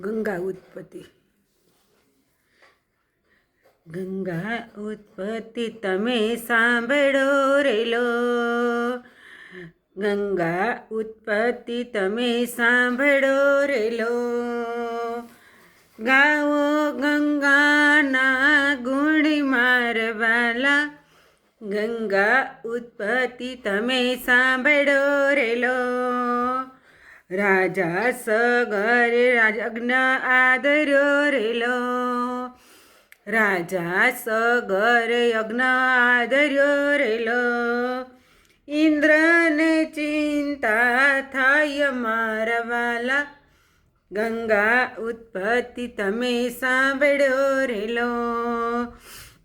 ગંગા ઉત્પત્તિ. ગંગા ઉત્પત્તિ તમે સાંભળો રેલો. ગંગા ઉત્પત્તિ તમે સાંભળો રેલો. ગાઓ ગંગાના ગુણ મારવાલા. ગંગા ઉત્પત્તિ તમે સાંભળો રેલો. રાજા સગરે રાજ્ઞ આદર્યો રેલો. રાજા સગર યજ્ઞ આદર્યો રેલો. ઇન્દ્રને ચિંતા થાય મારવાલા. ગંગા ઉત્પત્તિ તમે સાંભળ્યો રેલો.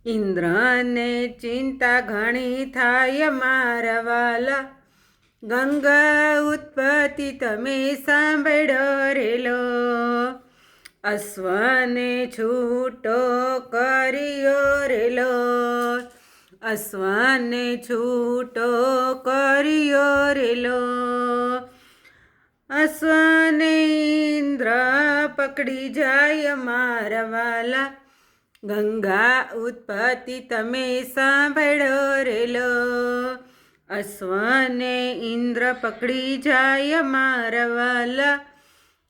ઇન્દ્રને ચિંતા ઘણી થાય મારવાલા. ગંગા ઉત્પત્તિ તમે સાંભળ્યો રેલો. અશ્વને છૂટો કર્યો રેલો. અશ્વને છૂટો કર્યો રેલો. અશ્વને ઇન્દ્ર પકડી જાય મારવાલા. ગંગા ઉત્પત્તિ તમે સાંભળ્યો રેલો. અશ્વને ઇન્દ્ર પકડી જાય મારવાલા.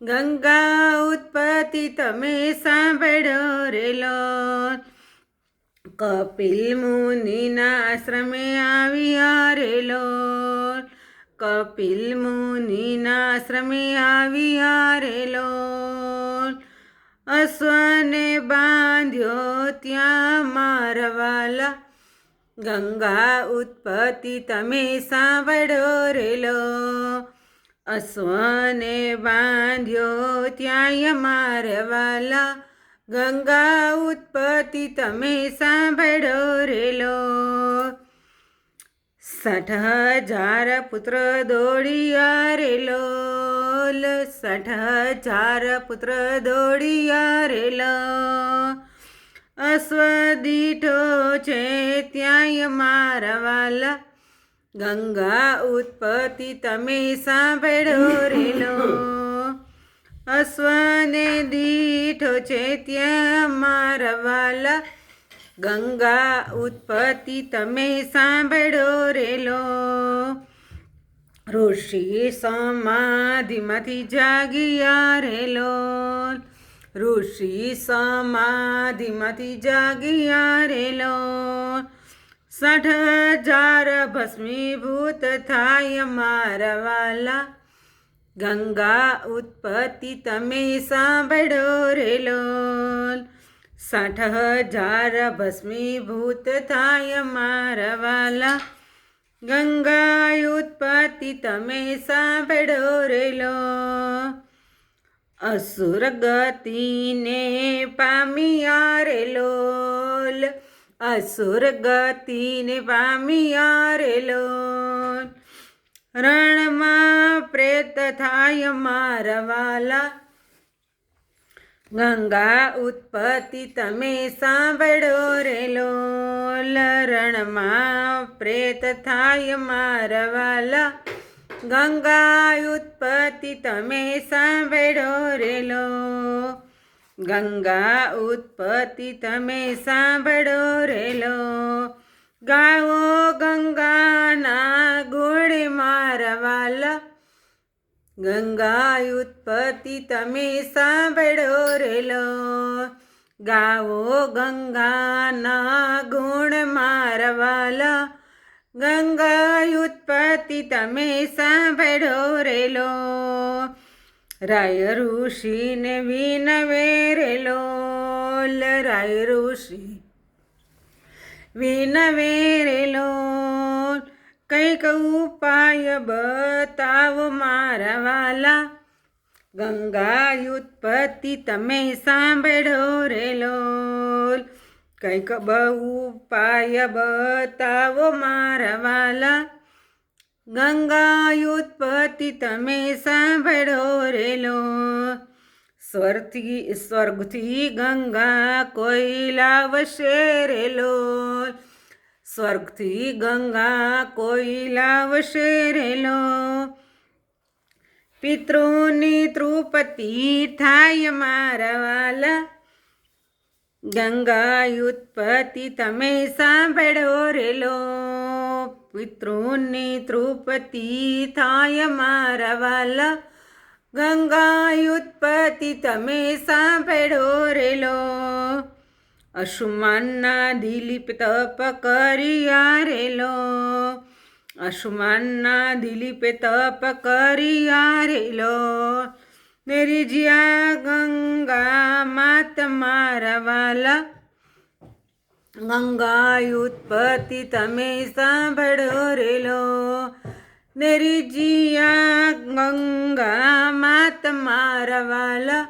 ગંગા ઉત્પત્તિ તમે સાંભળ્યો રેલો. કપિલ મુનિના આશ્રમે આવ્યા રેલો. કપિલ મુનિના આશ્રમે આવ્યા રેલો. અશ્વને બાંધ્યો ત્યાં મારવાલા. ગંગા ઉત્પત્તિ તમે સાંભળ્યો રેલો. અશ્વને બાંધ્યો ત્યાં મારવાલા. ગંગા ઉત્પત્તિ તમે સાંભળ્યો રેલો. 60,000 પુત્ર દોડિયા રેલો. 60,000 પુત્ર દોડિયા રેલો. અશ્વ દીઠો છે ત્યાંય મારવાલા. ગંગા ઉત્પત્તિ તમે સાંભળ્યો રેલો. અશ્વને દીઠો છે ત્યાં મારવાલા. ગંગા ઉત્પત્તિ તમે સાંભળ્યો રેલો. ઋષિ સમાધિમાંથી જાગ્યા રેલો. ઋષિ સમાધિમાંથી જાગ્યા રેલો. 60,000 ભસ્મીભૂત થાય મારવાલા. ગંગા ઉત્પત્તિ તમે સાંભળ્યો રેલો. 60,000 ભસ્મીભૂત થાય મારવાલા. ગંગા ઉત્પત્તિ તમે સાંભળ્યો રેલો. અસુર ગતિને પામ્યા રેલો. અસુર ગતિને પામ્યા રેલો. રણમાં પ્રેત થાય મારવાલા. ગંગા ઉત્પત્તિ તમે સાંભળ્યો રેલો. રણમાં પ્રેત થાય મારવાલા. ગંગા ઉત્પત્તિ તમે સાંભળ્યો રેલો. ગંગા ઉત્પત્તિ તમે સાંભળ્યો રેલો. ગાઓ ગંગાના ગુણ મારવાલા. ગંગા ઉત્પત્તિ તમે સાંભળ્યો રેલો. ગાઓ ગંગાના ગુણ મારવાલા. ગંગા ઉત્પત્તિ તમે સાંભળ્યો રેલો. રાય ઋષિને વિનવે રેલો. રાય ઋષિ વિનવે રેલો. કંઈક ઉપાય બતાવો મારવાલા. ગંગા ઉત્પત્તિ તમે સાંભળ્યો રેલો. કંઈક ઉપાય બતાવો મારવાલા. ગંગા ઉત્પત્તિ તમે સાંભળ્યો રેલો. સ્વર્ગથી ગંગા કોઈ લાવશે રેલો. સ્વર્ગથી ગંગા કોઈ લાવશે રેલો. પિતૃની તૃપતિ થાય મારા વાલા, ગંગા ઉત્પત્તિ તમે સાંભળો રેલો. પિતૃની તૃપતિ થાય મારા વાલા, ગંગા ઉત્પત્તિ તમે સાંભળો રેલો. અશુમાનના દિલીપ તપ કર્યા રેલો, અશુમાનના દિલીપે તપ કર્યા રેલો. નેરિજ્યા ગંગા માત મારા વાલા, ગંગા ઉત્પત્તિ તમે સાંભળો રેલો. નેરિજ્યા ગંગા માત મારા વાલા,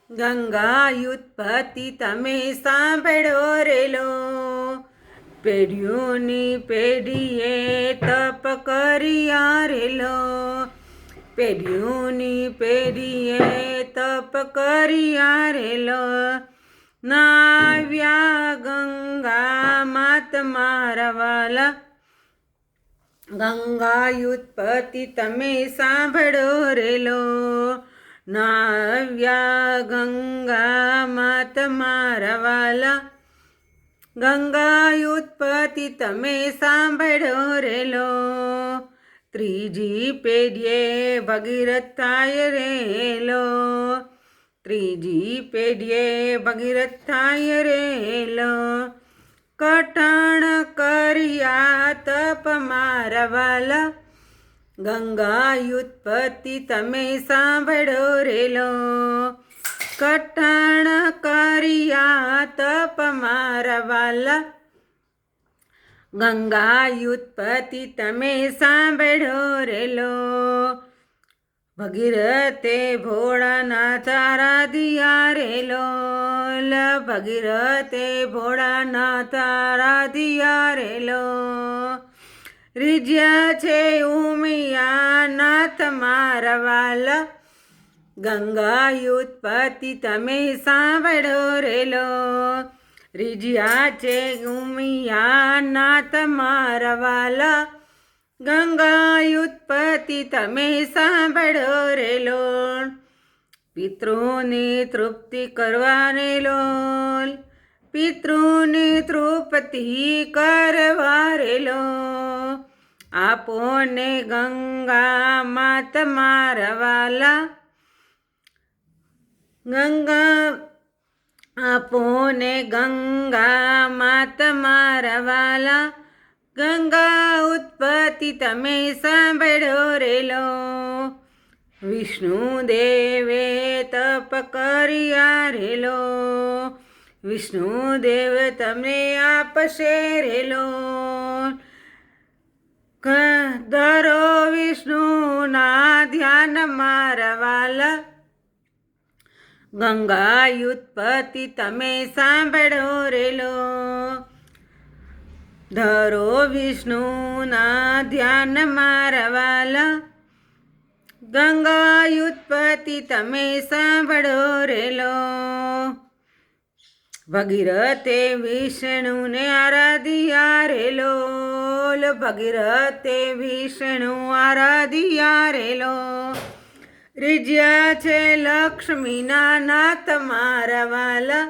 ગંગા ઉત્પત્તિ તમે સાંભળો રેલો. પેઢીઓની પેઢીએ તપ કર્યા રેલો, પેઢીઓની પેઢીએ તપ કર્યા રેલો. નાવ્યા ગંગા માત મારા વાલા, ગંગા ઉત્પત્તિ તમે સાંભળો રેલો. નાવ્યા ગંગા માત મારા વાલા, ગંગા ઉત્પત્તિ તમે સાંભળો રેલો. ત્રીજી પેઢીએ ભગીરથ થાય રેલો, ત્રીજી પેઢીએ ભગીરથ થાય રેલો. કઠણ કર્યા તપ મારા વાલા, ગંગા ઉત્પત્તિ તમે સાંભળો રેલો. કઠણ કર્યા તપ મારા વાલા, ગંગા ઉત્પત્તિ તમે સાંભળો રેલો. ભગીરથે ભોળાનાથ આરાધ્યા રેલો, ભગીરથે ભોળાનાથ આરાધ્યા રેલો. રીજ્યા છે ઉમિયા નાથ મારા વાલા, ગંગા ઉત્પત્તિ તમે સાંભળો રેલો. રીજ્યા છે ઉમિયા નાથ મારા વાલા, ગંગા ઉત્પત્તિ તમે સાંભળો રેલો. પિતૃની તૃપ્તિ કરવા રેલો, પિતૃની તૃપ્તિ કરવા રેલો. આપોને ગંગા માત મારા વાલા, ગંગા આપોને ગંગા માત મારા વાલા, ગંગા ઉત્પત્તિ તમે સાંભળો રેલો. વિષ્ણુ દેવે તપ કર્યા રેલો, વિષ્ણુ દેવ તમને આપશે રેલો. ધરો વિષ્ણુના ધ્યાન મારા વાલા, ગંગા ઉત્પત્તિ તમે સાંભળો રેલો. ધરો વિષ્ણુના ધ્યાન મારા વાલા, ગંગા ઉત્પત્તિ તમે સાંભળો રેલો. ભગીરથે વિષ્ણુને આરાધ્યા રેલો, ભગીરથે વિષ્ણુ આરાધ્યા રેલો. રીજ્યા છે લક્ષ્મીના નાથ મારા વાલા,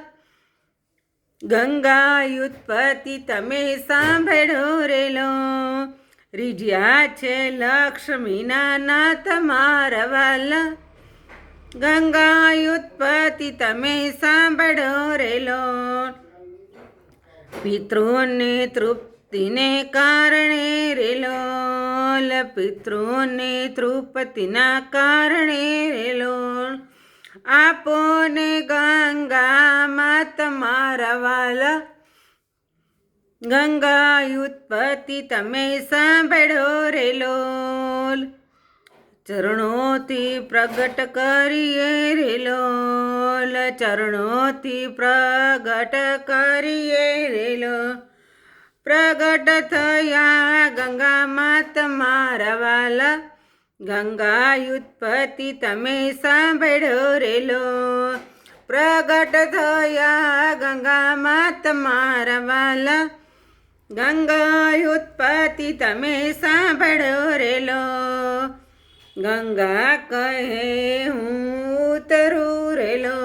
ગંગા ઉત્પત્તિ તમે સાંભળો રેલો. રીજ્યા છે લક્ષ્મીના નાથ મારા વાલા, ગંગા ઉત્પત્તિ તમે સાંભળો રેલો. પિતૃની તૃપ્તિને કારણે રેલો, પિતૃની તૃપ્તિના કારણે રેલો. આપોને ગંગા માત મારા વાલા, ગંગા ઉત્પત્તિ તમે સાંભળો રેલો. ચરણોથી પ્રગટ કરીએ રેલો, ચરણોથી પ્રગટ કરીએ રેલો. પ્રગટ થયા ગંગા માત મારા વાલા, ગંગા ઉત્પત્તિ તમે સાંભળો રેલો. પ્રગટ થયા ગંગા માત મારા વાલા, ગંગા ઉત્પત્તિ તમે સાંભળો રેલો. ગંગા કહે હું ઉતરું રેલો,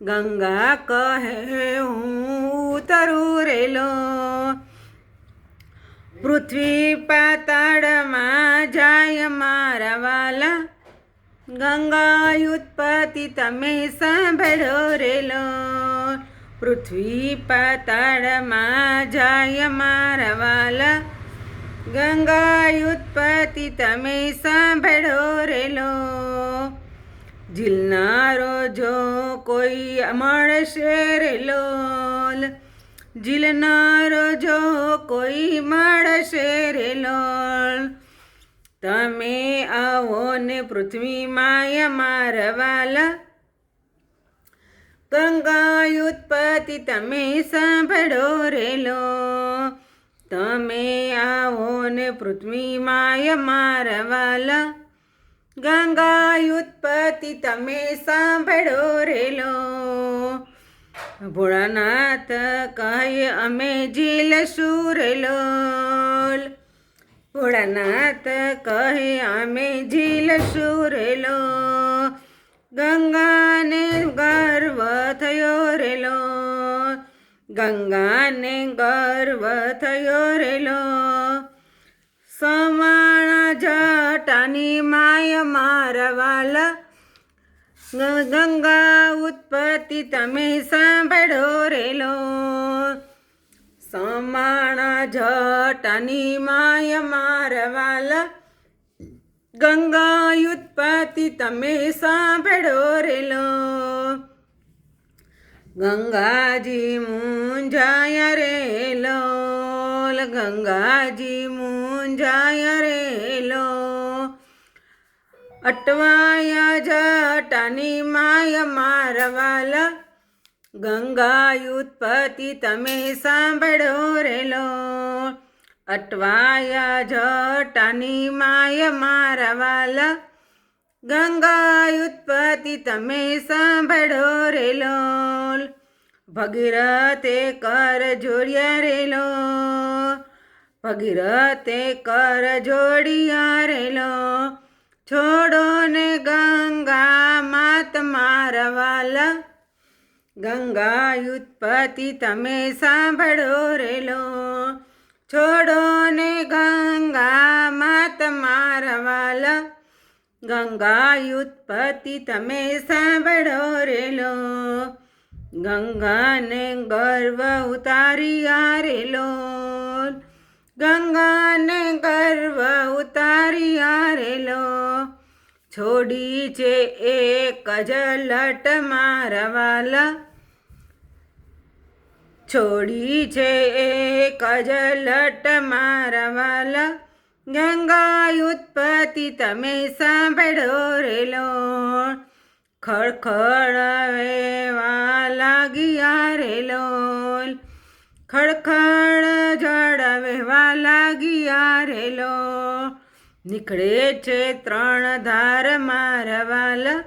ગંગા કહે હું ઉતરું રેલો. પૃથ્વી પાતાળમાં જાય મારા વાલા, ગંગા ઉત્પત્તિ તમે સાંભળો રેલો. પૃથ્વી પાતાળમાં જાય મારા વાલા, ગંગા ઉત્પત્તિ તમે સાંભળો રેલો. ઝીલનારો જો કોઈ મળશે રેલો, ઝીલનારો જો કોઈ મળશે રેલો. તમે આવો ને પૃથ્વી માયા મારા વાલા, ગંગા ઉત્પત્તિ તમે સાંભળો રેલો. તમે આવો ને પૃથ્વી માયા મારા વાલા, ગંગા ઉત્પત્તિ તમે સાંભળો રેલો. ભોળાનાથ કહે અમે ઝીલશું રેલો, ભોળાનાથ કહે અમે ઝીલશું રેલો. ગંગાને ગર્વ થયો રેલો, ગંગાને ગર્વ થયો રેલો. સવાણા જટાની માયા મારા વાલા, ગંગા ઉત્પત્તિ તમે સાંભળો રેલો. સમાણા જટાની માયા મારા વાલા, ગંગા ઉત્પત્તિ તમે સાંભળો રેલો. ગંગાજી મૂંઝાયા રેલો, ગંગાજી મૂંઝાયા રેલો. અટવાયા જટાની માયા મારા વાલા, ગંગા ઉત્પત્તિ તમે સાંભળો રેલો. અટવાયા જટાની માયા મારા વાલા, ગંગા ઉત્પત્તિ તમે સાંભળો રેલો. ભગીરથે કર જોડ્યા રેલો, ભગીરથે કર જોડિયા રેલો. છોડો ને ગંગા માત મારા વાલા, ગંગા ઉત્પત્તિ તમે સાંભળો રેલો. છોડો ને ગંગા માત મારા વાલા, ગંગા ઉત્પત્તિ તમે સાંભળો રેલો. ગંગાને ગર્વ ઉતાર્યા રેલો, ગંગાને ગર્વ ઉતાર્યા રેલો. છોડી છે એક જ લટ મારા વાલા, છોડી છે એક જ લટ મારા વાલા. ગંગા ઉત્પત્તિ તમે સાંભળો રેલો. ખળખળ વેવા લાગ્યા રેલો, ખળખળ જળ વહેવા લાગ્યા રેલો. નીકળે છે ત્રણ ધાર મારા વાલા,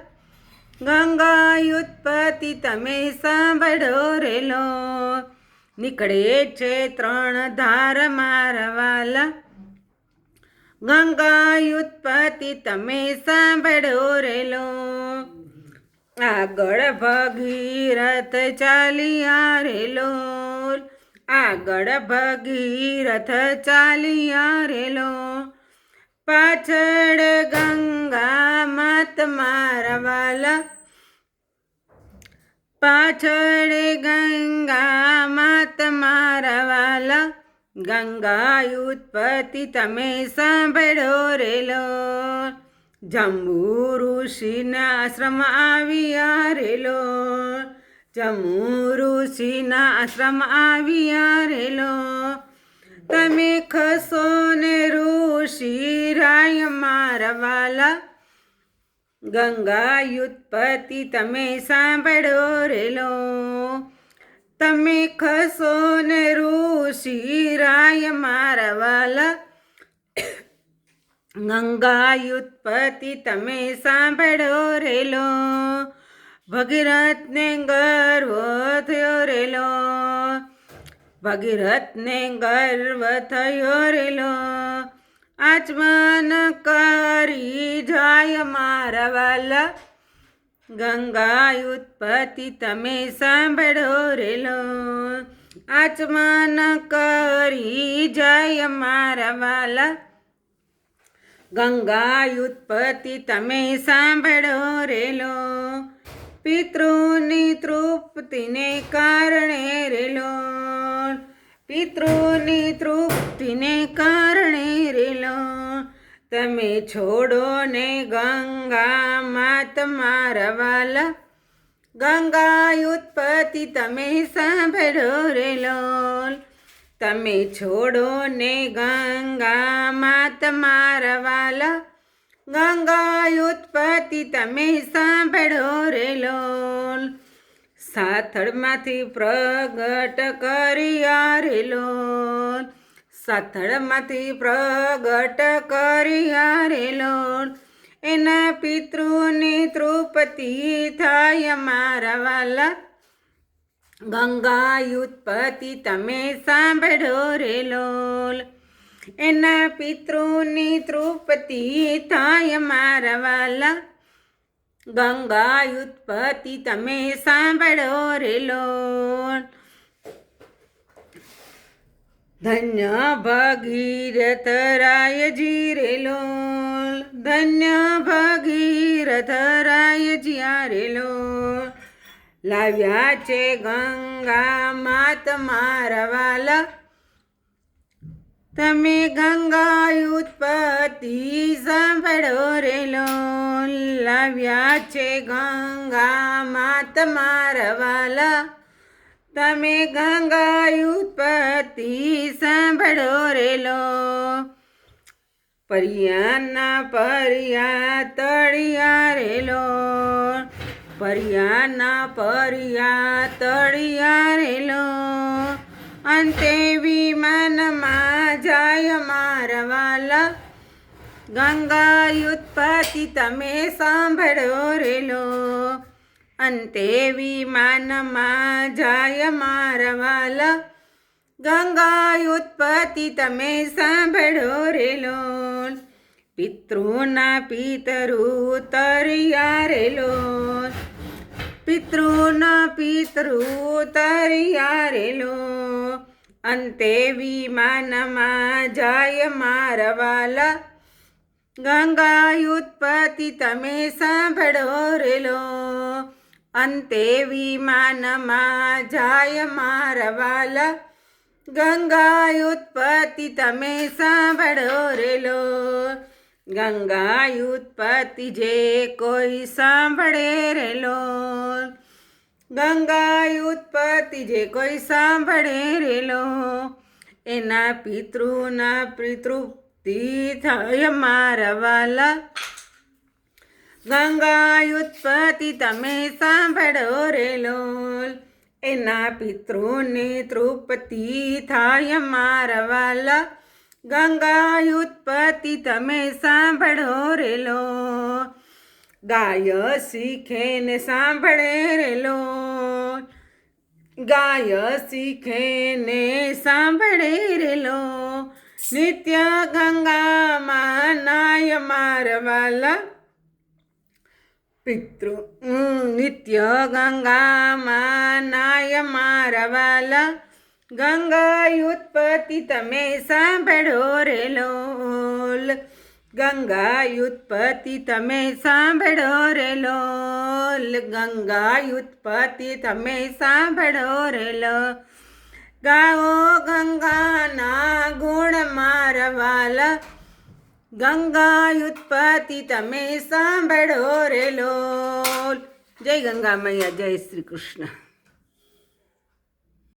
ગંગા ઉત્પત્તિ તમે સાંભળો રેલો. નીકળે છે ત્રણ ધાર મારા વાલા, ગંગા ઉત્પત્તિ તમે સાંભળો રેલો. આગળ ભગીરથ ચાલ્યા રેલો, આગળ ભગીરથ ચાલ્યા રેલો. પાછળ ગંગા માત મારા વાલા, પાછળ ગંગા માત મારા વાલા. ગંગા ઉત્પત્તિ તમે સાંભળો રેલો. જંબુ ઋષિના આશ્રમ આવ્યા રેલો, જંબુ ઋષિના આશ્રમ આવ્યા રેલો. તમે ખસો ને ઋષિ રાય મારા વાલા, ગંગા ઉત્પત્તિ તમે સાંભળો રેલો. તમે ખસો ને ઋષિ રાય મારા વાલા, ગંગા ઉત્પત્તિ તમે સાંભળો રેલો. ભગીરથને ગર્વ થયો રેલો, ભગીરથને ગર્વ થયો રેલો. આચમન કરી જાય મારા વાલા, ગંગા ઉત્પત્તિ તમે સાંભળો રેલો. આચમન કરી જાય મારા વાલા, ગંગા ઉત્પત્તિ તમે સાંભળો રેલો. પિતૃની તૃપ્તિને કારણે રેલો, પિતૃની તૃપ્તિને કારણે રેલો. તમે છોડો ને ગંગા માત મારા વાલા, ગંગા ઉત્પત્તિ તમે સાંભળો રેલો. તમે છોડો ને ગંગા માત મારા વાલા, ગંગા ઉત્પત્તિ તમે સાંભળો રેલો. સાથળમાંથી પ્રગટ કર્યા રેલો, સાથળમાંથી પ્રગટ કર્યા રેલો. એના પિતૃની તૃપ્તિ થાય મારા વાલા, ગંગા ઉત્પત્તિ તમે સાંભળો રેલો. એના પિતૃની તૃપ્તિ થાય મારા વાલા, ગંગા ઉત્પત્તિ તમે સાંભળો રેલો. ધન્ય ભગીરથ રાયજી રેલો, ધન્ય ભગીરથ રાયજી રેલો. લાવ્યા છે ગંગા માત મારા વાલા, તમે ગંગા ઉત્પત્તિ સાંભળો રેલો. લાવ્યા છે ગંગા માત મારા વાલા, તમે ગંગા ઉત્પત્તિ સાંભળો રેલો. પરિયાના પરિયા તળિયા રેલો, પરિયાના પરિયા તળિયા રેલો. અંતે વિમાનમાં જાય મારા વાલા, ગંગા ઉત્પત્તિ તમે સાંભળો રેલો. અંતે વિમાનમાં જાય મારા વાલા, ગંગા ઉત્પત્તિ તમે સાંભળો રેલો. પિતૃના પિતૃ તરિયા રેલો, પિતૃના પિતૃ તરિયા રેલો. અંતે વિમાનમાં જાય મારા વાલા, ગંગા ઉત્પત્તિ તમે સાંભળો રેલો. અંતે વિમાનમાં જાય મારા વાલા, ગંગા ઉત્પત્તિ તમે સાંભળો રેલો. ગંગા ઉત્પત્તિ જે કોઈ સાંભળે રેલો, ગંગા ઉત્પત્તિ જે કોઈ સાંભળે રેલો. એના પિતૃના પિતૃપ્તિ થાય મારા વાલા, ગંગા ઉત્પત્તિ તમે સાંભળો રેલો. એના પિતૃની તૃપ્તિ થાય મારા વાલા, ગંગા ઉત્પત્તિ તમે સાંભળો રેલો. ગાય શીખે ને સાંભળે રેલો, ગાય શીખે ને સાંભળે રેલો. નિત્ય ગંગામાં નાય મારા વાલા, પિતૃ નિત્ય ગંગામાં નાય મારા વાલા, ગંગા ઉત્પત્તિ તમે સાંભળો રેલો. ગંગા ઉત્પત્તિ તમે સાંભળો રેલો, ગંગા ઉત્પત્તિ તમે સાંભળો રેલો. ગાઓ ગંગાના ગુણ મારા વાલા, ગંગા ઉત્પત્તિ તમે સાંભળો રેલો. જય ગંગા મૈયા, જય શ્રી કૃષ્ણ.